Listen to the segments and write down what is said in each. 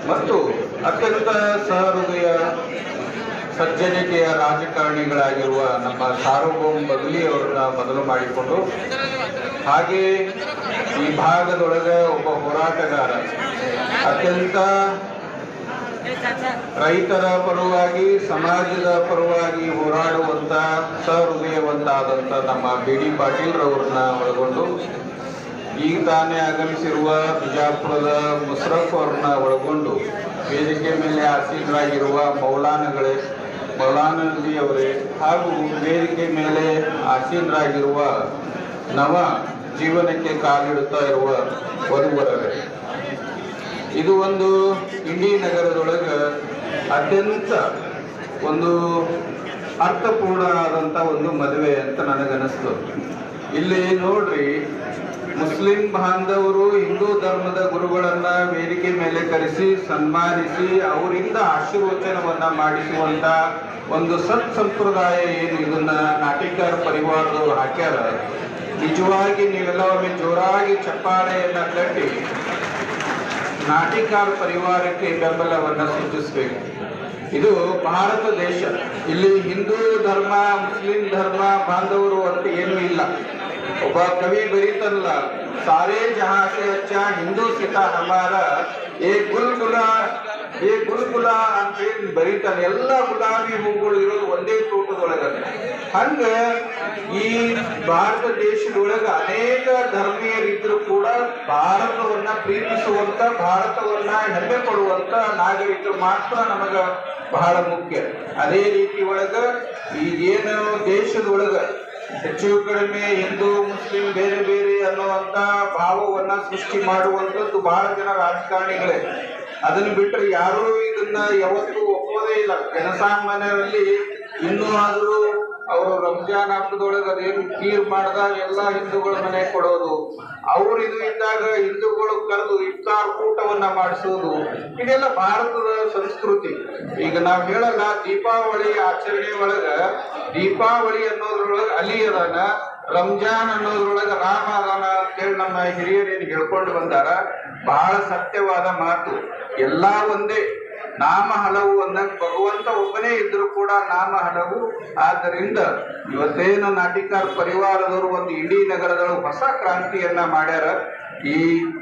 ಮತ್ತು ಅತ್ಯಂತ ಸಹೃದಯ ಸಜ್ಜನಿಕೆಯ ರಾಜಕಾರಣಿಗಳಾಗಿರುವ ನಮ್ಮ ಸಾರ್ವಭೌಮ ಬಗಲಿ ಅವರನ್ನ ಮೊದಲು ಮಾಡಿಕೊಂಡು, ಹಾಗೆ ಈ ಭಾಗದೊಳಗೆ ಒಬ್ಬ ಹೋರಾಟಗಾರ, ಅತ್ಯಂತ ರೈತರ ಪರವಾಗಿ ಸಮಾಜದ ಪರವಾಗಿ ಹೋರಾಡುವಂತ ಸಹೃದಯವಂತಾದಂಥ ನಮ್ಮ BD ಪಾಟೀಲ್ ರವರನ್ನ ಒಳಗೊಂಡು, ಈಗ ತಾನೇ ಆಗಮಿಸಿರುವ ಬಿಜಾಪುರದ ಮುಷರಫ್ ಅವ್ರನ್ನ ಒಳಗೊಂಡು ವೇದಿಕೆ ಮೇಲೆ ಆಸೀನರಾಗಿರುವ ಮೌಲಾನಜಿ ಅವರೇ ಹಾಗೂ ವೇದಿಕೆ ಮೇಲೆ ಆಸೀನರಾಗಿರುವ ನವ ಜೀವನಕ್ಕೆ ಕಾಲಿಡುತ್ತಾ ಇರುವ ವಧುವರರೇ, ಇದು ಒಂದು ಇಂಡಿ ನಗರದೊಳಗೆ ಅತ್ಯಂತ ಒಂದು ಅರ್ಥಪೂರ್ಣ ಆದಂಥ ಒಂದು ಮದುವೆ ಅಂತ ನನಗನ್ನಿಸ್ತು. ಇಲ್ಲಿ ನೋಡ್ರಿ, ಮುಸ್ಲಿಂ ಬಾಂಧವರು ಹಿಂದೂ ಧರ್ಮದ ಗುರುಗಳನ್ನ ವೇದಿಕೆ ಮೇಲೆ ಕರೆಸಿ ಸನ್ಮಾನಿಸಿ ಅವರಿಂದ ಆಶೀರ್ವಚನವನ್ನ ಮಾಡಿಸುವಂತ ಒಂದು ಸತ್ ಸಂಪ್ರದಾಯ ಏನು ಇದನ್ನ ನಾಟಿಕಾರ ಪರಿವಾರದವರು ಹಾಕ್ಯಾರ. ನಿಜವಾಗಿ ನೀವೆಲ್ಲ ಒಮ್ಮೆ ಜೋರಾಗಿ ಚಪ್ಪಾಳೆಯನ್ನ ಕಟ್ಟಿ ನಾಟಿಕಾರ ಪರಿವಾರಕ್ಕೆ ಬೆಂಬಲವನ್ನು ಸೂಚಿಸಬೇಕು. ಇದು ಭಾರತ ದೇಶ, ಇಲ್ಲಿ ಹಿಂದೂ ಧರ್ಮ ಮುಸ್ಲಿಂ ಧರ್ಮ ಬಾಂಧವರು ಅಂತ ಏನೂ ಇಲ್ಲ. ಒಬ್ಬ ಕವಿ ಬರೀತಲ್ಲ, ಸಾರೇ ಜಹಾಂ ಸೆ ಅಚ್ಚಾ ಹಿಂದೂ ಸಿತಾ ಹಮಾರ ಏ ಗುಲ್ಗುಲ ಅಂತ ಹೇಳಿ ಬರೀತಾನೆ. ಎಲ್ಲ ಗುಲಾಬಿ ಹೂಗಳು ಇರೋದು ಒಂದೇ ತೋಟದೊಳಗ. ಹಂಗ ಈ ಭಾರತ ದೇಶದೊಳಗ ಅನೇಕ ಧರ್ಮೀಯರಿದ್ರು ಕೂಡ ಭಾರತವನ್ನ ಪ್ರೀತಿಸುವಂತ, ಭಾರತವನ್ನ ಹೆಮ್ಮೆ ಪಡುವಂತ ನಾಗರಿಕರು ಮಾತ್ರ ನಮಗ ಬಹಳ ಮುಖ್ಯ. ಅದೇ ರೀತಿ ಒಳಗ ಈಗೇನು ದೇಶದೊಳಗ ಹೆಚ್ಚು ಕಡಿಮೆ ಹಿಂದೂ ಮುಸ್ಲಿಂ ಬೇರೆ ಬೇರೆ ಅನ್ನುವಂತ ಭಾವವನ್ನ ಸೃಷ್ಟಿ ಮಾಡುವಂಥದ್ದು ಬಹಳ ಜನ ರಾಜಕಾರಣಿಗಳೇ. ಅದನ್ನು ಬಿಟ್ಟರೆ ಯಾರೂ ಇದನ್ನ ಯಾವತ್ತೂ ಒಪ್ಪೋದೇ ಇಲ್ಲ. ಜನಸಾಮಾನ್ಯರಲ್ಲಿ ಇನ್ನೂ ಆದರೂ ಅವರು ರಂಜಾನ್ ಹಬ್ಬದೊಳಗೆ ಅದೇನು ಖೀರ್ ಮಾಡಿದಾಗ ಎಲ್ಲ ಹಿಂದೂಗಳ ಮನೆ ಕೊಡೋದು, ಅವ್ರು ಇದು ಇದ್ದಾಗ ಹಿಂದೂಗಳು ಕರೆದು ಇಫ್ತಾರ್ ಕೂಟವನ್ನ ಮಾಡಿಸೋದು, ಇದೆಲ್ಲ ಭಾರತದ ಸಂಸ್ಕೃತಿ. ಈಗ ನಾವು ಹೇಳಲ್ಲ, ದೀಪಾವಳಿ ಆಚರಣೆ ಒಳಗ ದೀಪಾವಳಿ ಅನ್ನೋದ್ರೊಳಗೆ ಅಲಿ ಅದಾನ, ರಂಜಾನ್ ಅನ್ನೋದ್ರೊಳಗೆ ರಾಮ ಅದಾನ ಅಂತೇಳಿ ನಮ್ಮ ಹಿರಿಯರೇನು ಹೇಳ್ಕೊಂಡು ಬಂದಾರ. ಬಹಳ ಸತ್ಯವಾದ ಮಾತು. ಎಲ್ಲ ಒಂದೇ, ನಾಮ ಹಲವು ಅಂದಂಗೆ ಭಗವಂತ ಒಬ್ಬನೇ ಇದ್ರು ಕೂಡ ನಾಮ ಹಲವು. ಆದ್ದರಿಂದ ಇವತ್ತೇನು ನಾಟಿಕಾರ ಪರಿವಾರದವರು ಒಂದು ಇಡೀ ನಗರದೊಳಗೆ ಹೊಸ ಕ್ರಾಂತಿಯನ್ನ ಮಾಡ್ಯಾರ. ಈ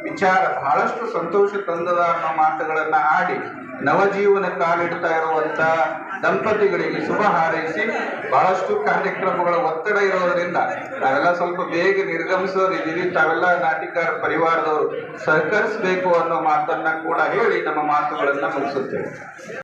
ವಿಚಾರ ಬಹಳಷ್ಟು ಸಂತೋಷ ತಂದದ ಅನ್ನೋ ಮಾತುಗಳನ್ನ ಆಡಿ ನವಜೀವನ ಕಾಲಿಡ್ತಾ ಇರುವಂತ ದಂಪತಿಗಳಿಗೆ ಶುಭ ಹಾರೈಸಿ, ಬಹಳಷ್ಟು ಕಾರ್ಯಕ್ರಮಗಳ ಒತ್ತಡ ಇರೋದರಿಂದ ನಾವೆಲ್ಲ ಸ್ವಲ್ಪ ಬೇಗ ನಿರ್ಗಮಿಸೋರಿದ್ದೀವಿ. ತಾವೆಲ್ಲ ನಾಟಿಕಾರ ಪರಿವಾರದವರು ಸಹಕರಿಸಬೇಕು ಅನ್ನೋ ಮಾತನ್ನ ಕೂಡ ಹೇಳಿ ನಮ್ಮ ಮಾತುಗಳನ್ನ ಮುಗಿಸುತ್ತೇವೆ.